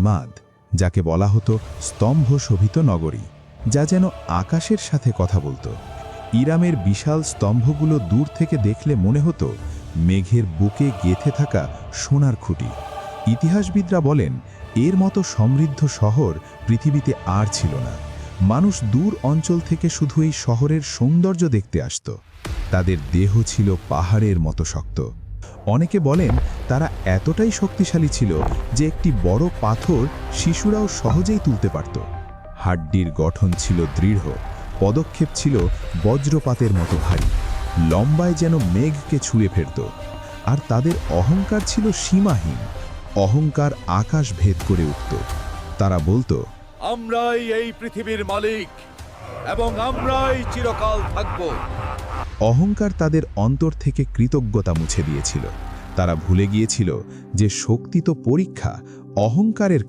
ইমাদ, যাকে বলা হতো স্তম্ভ শোভিত নগরী, যা যেন আকাশের সাথে কথা বলতো। ইরামের বিশাল স্তম্ভগুলো দূর থেকে দেখলে মনে হতো মেঘের বুকে গেঁথে থাকা সোনার খুঁটি। ইতিহাসবিদরা বলেন, এর মতো সমৃদ্ধ শহর পৃথিবীতে আর ছিল না। মানুষ দূর অঞ্চল থেকে শুধু এই শহরের সৌন্দর্য দেখতে আসত। তাদের দেহ ছিল পাহাড়ের মতো শক্ত। অনেকে বলেন তারা এতটাই শক্তিশালী ছিল যে একটি বড় পাথর শিশুরাও সহজেই তুলতে পারত। হাড্ডির গঠন ছিল দৃঢ়, পদক্ষেপ ছিল বজ্রপাতের মতো ভারী, লম্বায় যেন মেঘকে ছুঁয়ে ফেলত। আর তাদের অহংকার ছিল সীমাহীন। অহংকার আকাশ ভেদ করে উঠত। তারা বলতো, আমরাই এই পৃথিবীর মালিক এবং আমরাই চিরকাল থাকব। অহংকার তাদের অন্তর থেকে কৃতজ্ঞতা মুছে দিয়েছিল। তারা ভুলে গিয়েছিল যে শক্তি তো পরীক্ষা, অহংকারের